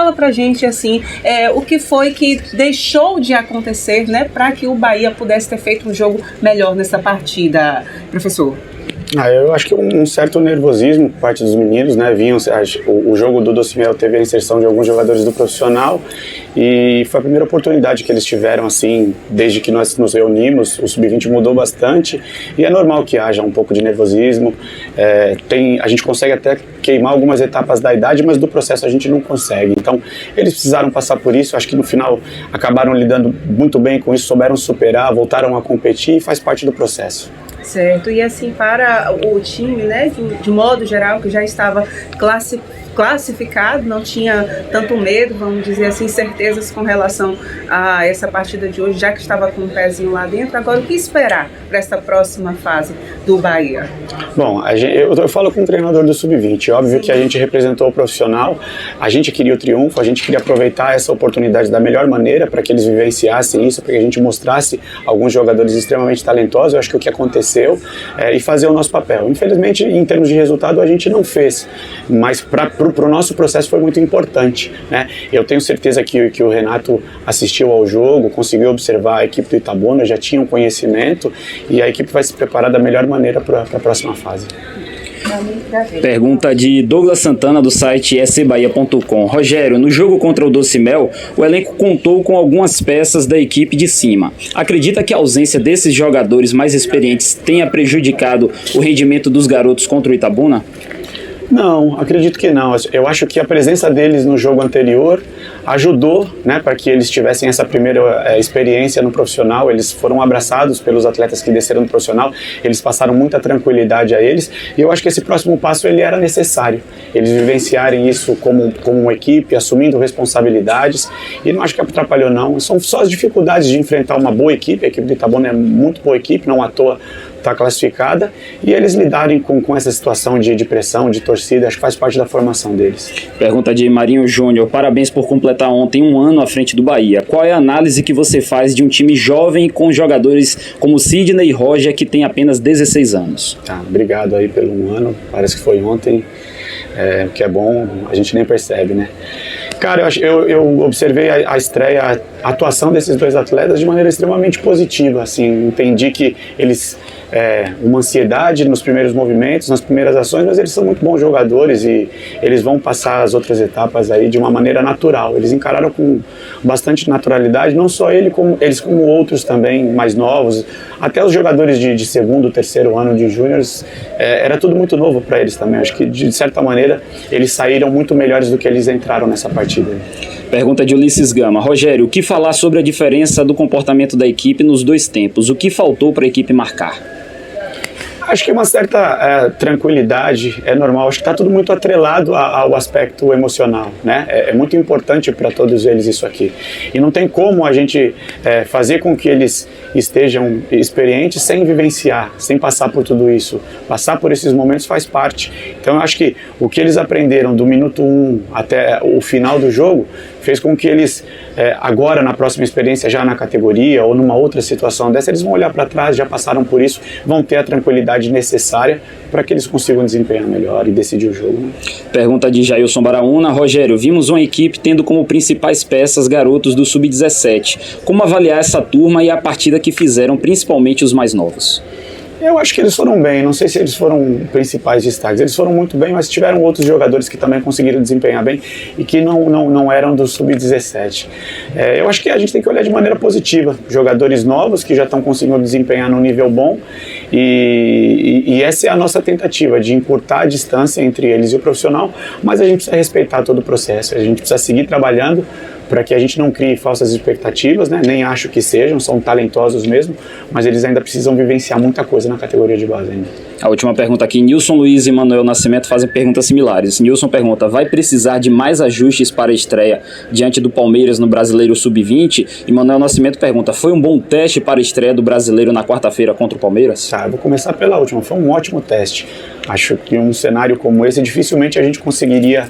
Fala pra gente, assim, o que foi que deixou de acontecer, né, para que o Bahia pudesse ter feito um jogo melhor nessa partida, professor? Eu acho que um certo nervosismo por parte dos meninos, né? O jogo do Docimel teve a inserção de alguns jogadores do profissional e foi a primeira oportunidade que eles tiveram, assim, desde que nós nos reunimos. O Sub-20 mudou bastante e é normal que haja um pouco de nervosismo. A gente consegue até queimar algumas etapas da idade, mas do processo a gente não consegue. Então, eles precisaram passar por isso. Acho que no final acabaram lidando muito bem com isso, souberam superar, voltaram a competir e faz parte do processo. Certo, e assim, para o time, né, de modo geral, que já estava classificado, não tinha tanto medo, vamos dizer assim, certezas com relação a essa partida de hoje, já que estava com um pezinho lá dentro. Agora, o que esperar para essa próxima fase do Bahia? Bom, eu falo com o treinador do Sub-20, óbvio que a gente representou o profissional, a gente queria o triunfo, a gente queria aproveitar essa oportunidade da melhor maneira para que eles vivenciassem isso, para que a gente mostrasse alguns jogadores extremamente talentosos. Eu acho que o que aconteceu e fazer o nosso papel. Infelizmente, em termos de resultado, a gente não fez, mas para o nosso processo foi muito importante, né? Eu tenho certeza que o Renato assistiu ao jogo, conseguiu observar a equipe do Itabuna, já tinha um conhecimento e a equipe vai se preparar da melhor maneira para a próxima fase. Pergunta de Douglas Santana, do site scbahia.com. Rogério, no jogo contra o Docimel, o elenco contou com algumas peças da equipe de cima. Acredita que a ausência desses jogadores mais experientes tenha prejudicado o rendimento dos garotos contra o Itabuna? Não, acredito que não. Eu acho que a presença deles no jogo anterior ajudou, né, para que eles tivessem essa primeira experiência no profissional. Eles foram abraçados pelos atletas que desceram no profissional, eles passaram muita tranquilidade a eles, e eu acho que esse próximo passo ele era necessário, eles vivenciarem isso como uma equipe, assumindo responsabilidades, e não acho que atrapalhou não. São só as dificuldades de enfrentar uma boa equipe. A equipe do Itabuna é muito boa equipe, não à toa está classificada, e eles lidarem com essa situação de pressão, de torcida, acho que faz parte da formação deles. Pergunta de Marinho Júnior. Parabéns por completar ontem um ano à frente do Bahia. Qual é a análise que você faz de um time jovem com jogadores como Sidney e Roger, que tem apenas 16 anos? Obrigado aí pelo um ano, parece que foi ontem, que é bom, a gente nem percebe, né? Cara, eu observei a estreia, a atuação desses dois atletas de maneira extremamente positiva, assim, entendi que eles, uma ansiedade nos primeiros movimentos, nas primeiras ações, mas eles são muito bons jogadores e eles vão passar as outras etapas aí de uma maneira natural. Eles encararam com bastante naturalidade, não só eles como outros também mais novos, até os jogadores de segundo, terceiro ano de júniores, era tudo muito novo para eles também. Acho que de certa maneira eles saíram muito melhores do que eles entraram nessa partida. Pergunta de Ulisses Gama. Rogério, o que falar sobre a diferença do comportamento da equipe nos dois tempos? O que faltou para a equipe marcar? Acho que uma certa tranquilidade é normal. Acho que está tudo muito atrelado ao aspecto emocional, né? É muito importante para todos eles isso aqui. E não tem como a gente fazer com que eles estejam experientes sem vivenciar, sem passar por tudo isso. Passar por esses momentos faz parte. Então eu acho que o que eles aprenderam do minuto 1 até o final do jogo fez com que eles, agora na próxima experiência, já na categoria ou numa outra situação dessa, eles vão olhar para trás, já passaram por isso, vão ter a tranquilidade necessária para que eles consigam desempenhar melhor e decidir o jogo, né? Pergunta de Jailson Baraúna. Rogério, vimos uma equipe tendo como principais peças garotos do Sub-17. Como avaliar essa turma e a partida que fizeram, principalmente os mais novos? Eu acho que eles foram bem, não sei se eles foram principais destaques, eles foram muito bem, mas tiveram outros jogadores que também conseguiram desempenhar bem e que não eram do Sub-17. Eu acho que a gente tem que olhar de maneira positiva, jogadores novos que já estão conseguindo desempenhar num nível bom, e essa é a nossa tentativa, de encurtar a distância entre eles e o profissional, mas a gente precisa respeitar todo o processo, a gente precisa seguir trabalhando para que a gente não crie falsas expectativas, né? Nem acho que são talentosos mesmo, mas eles ainda precisam vivenciar muita coisa na categoria de base ainda. A última pergunta aqui, Nilson Luiz e Manuel Nascimento fazem perguntas similares. Nilson pergunta, vai precisar de mais ajustes para a estreia diante do Palmeiras no Brasileiro Sub-20? E Manuel Nascimento pergunta, foi um bom teste para a estreia do Brasileiro na quarta-feira contra o Palmeiras? Eu vou começar pela última, foi um ótimo teste. Acho que um cenário como esse dificilmente a gente conseguiria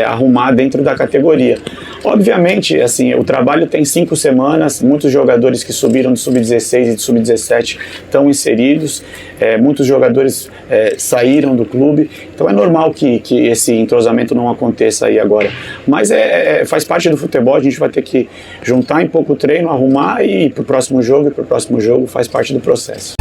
arrumar dentro da categoria. Obviamente, assim, o trabalho tem 5 semanas, muitos jogadores que subiram do Sub-16 e do Sub-17 estão inseridos, muitos jogadores saíram do clube, então é normal que esse entrosamento não aconteça aí agora, mas faz parte do futebol, a gente vai ter que juntar em pouco treino, arrumar e ir pro próximo jogo, faz parte do processo.